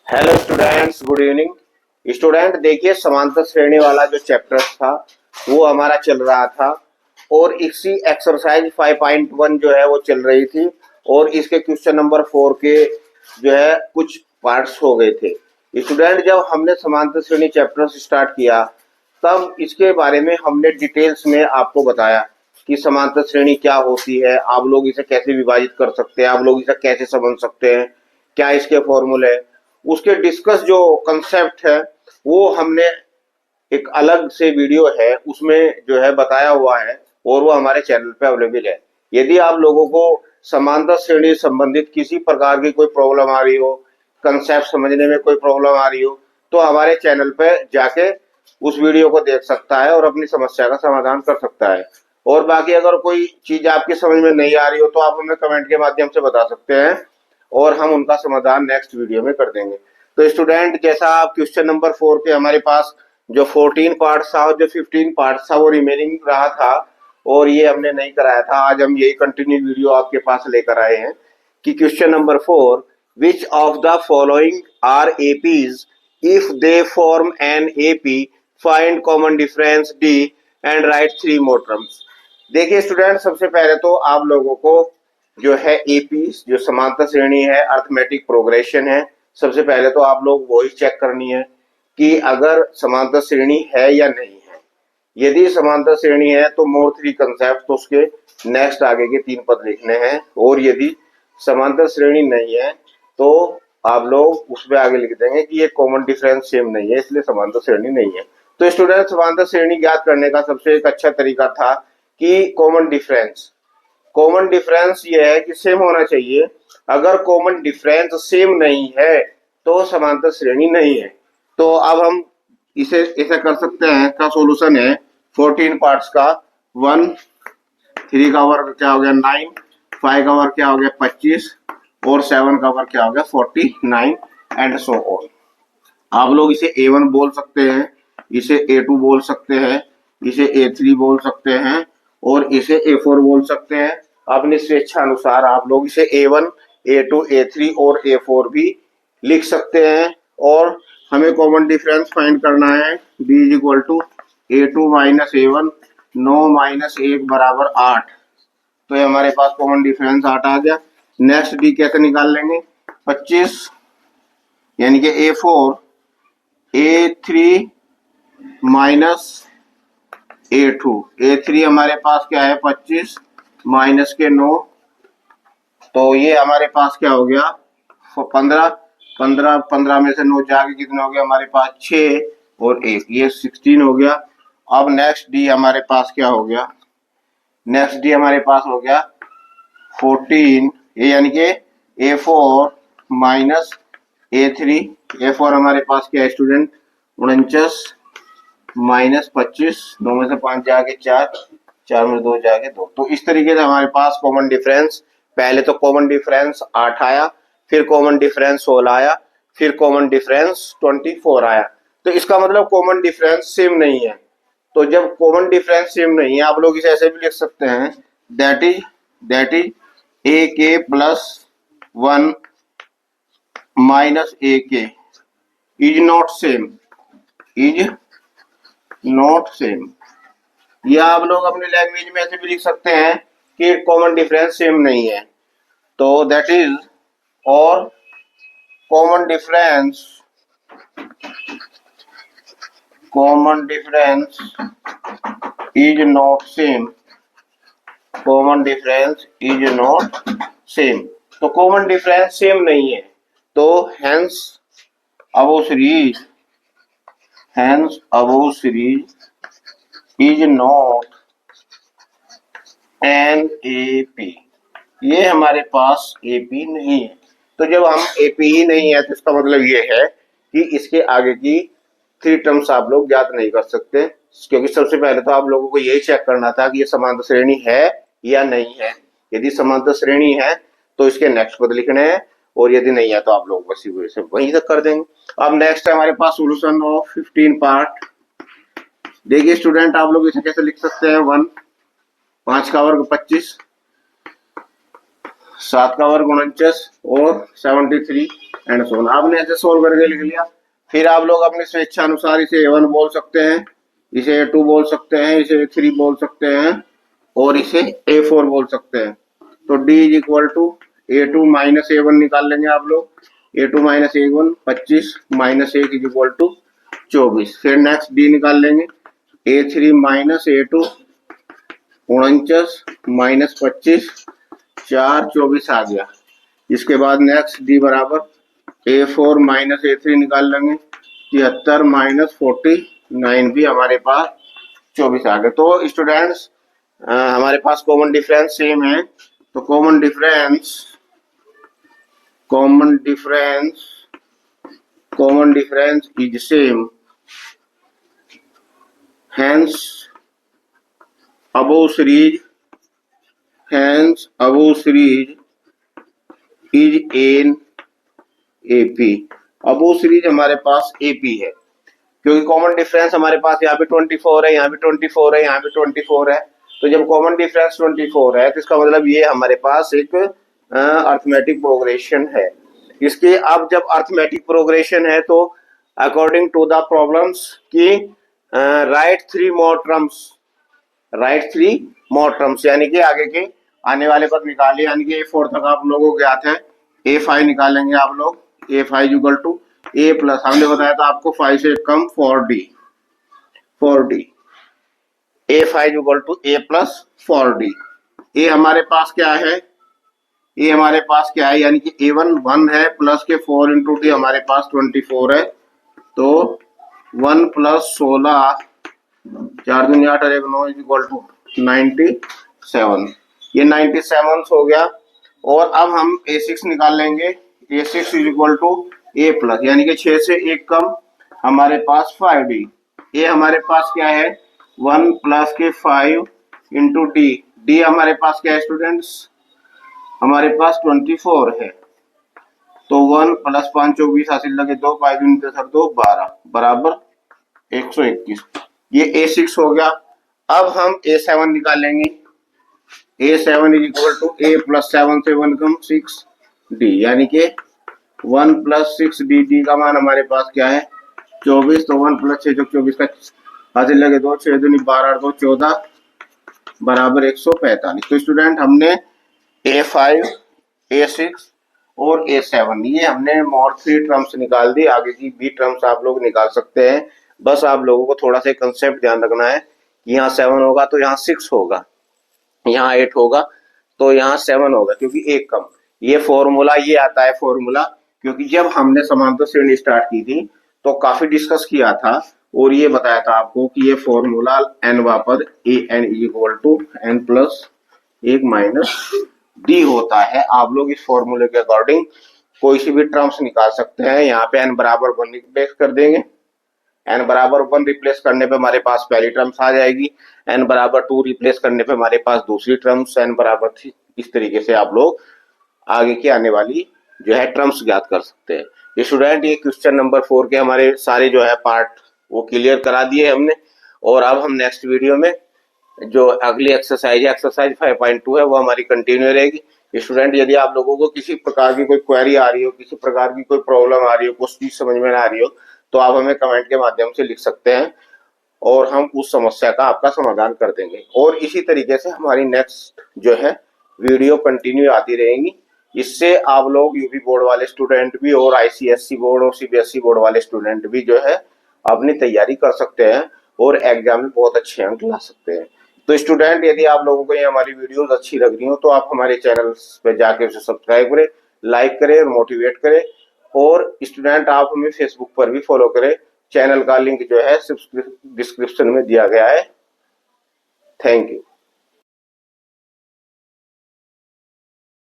Hello students, good evening. Student देखिए, समांतर श्रेणी वाला जो चैप्टर था वो हमारा चल रहा था और इसी एक्सरसाइज 5.1 जो है वो चल रही थी और इसके क्वेश्चन नंबर 4 के जो है कुछ पार्ट्स हो गए थे। स्टूडेंट जब हमने समांतर श्रेणी चैप्टर स्टार्ट किया तब इसके बारे में हमने डिटेल्स में आपको बताया कि समांतर श्रेणी क्या होती है, आप लोग इसे कैसे विभाजित कर सकते हैं, आप लोग इसे कैसे समझ सकते हैं, क्या इसके फॉर्मूले है। उसके डिस्कस जो कंसेप्ट है वो हमने एक अलग से वीडियो है उसमें जो है बताया हुआ है और वो हमारे चैनल पे अवेलेबल है। यदि आप लोगों को समांतर श्रेणी संबंधित किसी प्रकार की कोई प्रॉब्लम आ रही हो, कंसेप्ट समझने में कोई प्रॉब्लम आ रही हो, तो हमारे चैनल पे जाके उस वीडियो को देख सकता है और अपनी समस्या का समाधान कर सकता है। और बाकी अगर कोई चीज आपकी समझ में नहीं आ रही हो तो आप हमें कमेंट के माध्यम से बता सकते हैं और हम उनका समाधान नेक्स्ट वीडियो में कर देंगे। तो स्टूडेंट जैसा आप क्वेश्चन नंबर 4 के हमारे पास जो 14 पार्ट्स था और जो 15 पार्ट्स था वो रिमेनिंग रहा था और ये हमने नहीं कराया था। आज हम यही कंटिन्यू वीडियो आपके पास लेकर आए हैं कि question number 4, which of the following are APs if they form an AP, find common difference D and write 3 more terms. देखिए स्टूडेंट, सबसे पहले तो आप लोगों को जो है एपी जो समांतर श्रेणी है, अर्थमेटिक प्रोग्रेशन है, सबसे पहले तो आप लोग वही चेक करनी है कि अगर समांतर श्रेणी है या नहीं है। यदि समांतर श्रेणी है तो मोर 3 कंसेप्ट, तो उसके नेक्स्ट आगे के 3 पद लिखने हैं। और यदि समांतर श्रेणी नहीं है तो आप लोग उसमें आगे लिख देंगे कि ये कॉमन डिफरेंस सेम नहीं है, इसलिए समांतर श्रेणी नहीं है। तो स्टूडेंट, समांतर श्रेणी ज्ञात करने का सबसे एक अच्छा तरीका था कि कॉमन डिफरेंस ये है कि सेम होना चाहिए। अगर कॉमन डिफरेंस सेम नहीं है तो समांतर श्रेणी नहीं है। तो अब हम इसे ऐसा कर सकते हैं, का सॉल्यूशन है 14 पार्ट्स का 1, 3 का वर्ग क्या हो गया 9, 5 का वर्ग क्या हो गया 25 और 7 का वर्ग क्या हो गया 49 एंड सो ऑन। आप लोग इसे A1 बोल सकते हैं, इसे A2 बोल सकते हैं, इसे A3 बोल सकते हैं और इसे A4 बोल सकते हैं। अपनी स्वेच्छा अनुसार आप लोग इसे A1, A2, A3 और A4 भी लिख सकते हैं। और हमें कॉमन डिफरेंस फाइंड करना है। B is equal to A2 minus A1, 9 minus 1 बराबर 8। तो ये हमारे पास कॉमन डिफरेंस 8 आ गया। नेक्स्ट D कैसे निकाल लेंगे, 25 यानी कि A4, A3 minus A2, A3 हमारे पास क्या है 25 माइनस के 9, तो ये हमारे पास क्या हो गया 15, 15 में से 9 जाके कितने हो गया हमारे पास 6 और 1, ये 16 हो गया। अब नेक्स्ट डी हमारे पास क्या हो गया, नेक्स्ट डी हमारे पास हो गया 14, ये यानी कि A4 माइनस A3, A4 हमारे पास क्या है स्टूडेंट 49 माइनस 25, 9 में से 5 जाके 4, 4 में 2 जाके 2। तो इस तरीके से हमारे पास कॉमन डिफरेंस, पहले तो कॉमन डिफरेंस 8 आया, फिर कॉमन डिफरेंस 16 आया, फिर कॉमन डिफरेंस 24 आया। तो इसका मतलब कॉमन डिफरेंस सेम नहीं है। तो जब कॉमन डिफरेंस सेम नहीं है, आप लोग इसे ऐसे भी लिख सकते हैं, दैट इज ए के प्लस 1 माइनस ए के is not same, is not same. या आप लोग अपनी लैंग्वेज में ऐसे भी लिख सकते हैं कि कॉमन डिफरेंस सेम नहीं है। तो दैट इज और common difference is not same, common difference is not same. तो कॉमन डिफरेंस सेम नहीं है, तो hence above series is not an AP, ये हमारे पास एपी नहीं है। तो जब हम एपी ही नहीं है तो इसका मतलब ये है कि इसके आगे की 3 टर्म्स आप लोग ज्ञात नहीं कर सकते, क्योंकि सबसे पहले तो आप लोगों को यही चेक करना था कि ये समांतर श्रेणी है या नहीं है। यदि समांतर श्रेणी है तो इसके नेक्स्ट पद लिखने हैं और यदि नहीं है तो आप लोग बस वहीं तक कर देंगे। अब नेक्स्ट है हमारे पास सोल्यूशन ऑफ 15 पार्ट। देखिए स्टूडेंट, आप लोग इसे कैसे लिख सकते हैं, 1, 5 का वर्ग 25, 7 का वर्ग 49 और 73 एंड सो ऑन। आपने ऐसे सोल्व करके लिख लिया। फिर आप लोग अपनी स्वेच्छा अनुसार इसे A1 बोल सकते हैं, इसे A2 बोल सकते हैं, इसे A3 बोल सकते हैं और इसे A4 बोल सकते हैं। तो D is equal to A2 minus A1 निकाल लेंगे आप लोग। A2 minus A1 25 minus 1 is equal to 24। फिर नेक्स्ट D निकाल लेंगे। A3 माइनस A2 49 माइनस 25 4 24 आ गया। इसके बाद नेक्स्ट D बराबर A4 माइनस A3 निकाल लेंगे। 73 माइनस 49 भी हमारे पास 24 आ गए। तो स्टूडेंट्स हमारे पास कॉमन डिफरेंस सेम है। तो common difference is same, hence above series is in AP। above series हमारे पास AP है क्योंकि कॉमन डिफरेंस हमारे पास यहाँ पे 24 है, यहाँ पे 24 है, यहाँ पे 24 है। तो जब कॉमन डिफरेंस 24 है तो इसका मतलब ये हमारे पास एक अर्थमेटिक प्रोग्रेशन है। इसके अब जब अर्थमेटिक प्रोग्रेशन है तो अकॉर्डिंग टू द प्रॉब्लम्स की राइट थ्री मोर टर्म्स यानी कि आगे के आने वाले पद निकालिए। यानी कि A4 तक आप लोगों के हाथ है। A5 निकालेंगे आप लोग। A5 equal to A plus, हमने बताया था आपको 5 से कम 4D। A5 equal to A plus 4D। A हमारे पास क्या है? A हमारे पास क्या है? यानी कि A1 1 है प्लस के 4 इंटू D हमारे पास 24 है। तो 1 प्लस 16 4 दूनी 8 और 1 9 इक्वल टू 97। ये 97 हो गया। और अब हम A6 निकाल लेंगे। A6 is equal to A plus, यानी कि 6 से 1 कम हमारे पास 5D। A हमारे पास क्या है? 1 प्लस के 5 इंटू D। D हमारे पास क्या है स्टूडेंट्स? हमारे पास 24 है। तो 1 प्लस 5 24 हासिल लगे 2 5 2 12 बराबर 121। ये A6 हो गया। अब हम A7 निकालेंगे। A7 is equal to A plus 7 से 1 कम 6D, यानी कि 1 प्लस 6D। D का मान हमारे पास क्या है? 24। तो 1 प्लस 6 24 का हासिल लगे 2 6 दूनी 12 2 14 बराबर 145। तो स्टूडेंट हमने A5 A6 और A7 ये हमने मोर 3 टर्म्स निकाल दी। आगे की भी टर्म्स आप लोग निकाल सकते हैं। बस आप लोगों को थोड़ा सा कंसेप्ट ध्यान रखना है कि यहाँ 7 होगा तो यहाँ 6 होगा, यहाँ 8 होगा तो यहाँ 7 होगा क्योंकि एक कम। ये फॉर्मूला ये आता है फॉर्मूला क्योंकि जब हमने समांतर श्रेणी स्टार्ट की थी तो काफी डिस्कस किया था और ये बताया था आपको कि ये फॉर्मूला n वापद an equal to n plus 1 minus D होता है। आप लोग इस फॉर्मूले के अकॉर्डिंग कोई सी भी टर्म्स निकाल सकते हैं। यहाँ पे n बराबर 1 रिप्लेस कर देंगे। n बराबर 1 रिप्लेस करने पे हमारे पास पहली टर्म्स आ जाएगी। n बराबर 2 रिप्लेस करने पे हमारे पास दूसरी टर्म्स, n बराबर 3। इस तरीके से आप लोग आगे की आने वाली जो है टर्म्स ज्ञात कर सकते हैं। स्टूडेंट ये क्वेश्चन नंबर 4 के हमारे सारे जो है पार्ट वो क्लियर करा दिए हमने। और अब हम नेक्स्ट वीडियो में जो अगली एक्सरसाइज है एक्सरसाइज 5.2 है वो हमारी कंटिन्यू रहेगी। स्टूडेंट यदि आप लोगों को किसी प्रकार की कोई क्वेरी आ रही हो, किसी प्रकार की कोई प्रॉब्लम आ रही हो, कुछ चीज समझ में ना आ रही हो तो आप हमें कमेंट के माध्यम से लिख सकते हैं और हम उस समस्या का आपका समाधान कर देंगे। और इसी तरीके से हमारी नेक्स्ट जो है वीडियो कंटिन्यू आती रहेंगी। इससे आप लोग यूपी बोर्ड वाले स्टूडेंट भी और आईसीएससी बोर्ड और सीबीएसई बोर्ड वाले स्टूडेंट भी जो है अपनी तैयारी कर सकते हैं और एग्जाम में बहुत अच्छे अंक ला सकते हैं। तो स्टूडेंट यदि आप लोगों को ये हमारी वीडियोस अच्छी लग रही हो तो आप हमारे चैनल पे जाके उसे सब्सक्राइब करें, लाइक करें और मोटिवेट करें। और स्टूडेंट आप हमें फेसबुक पर भी फॉलो करें। चैनल का लिंक जो है डिस्क्रिप्शन में दिया गया है। Thank you.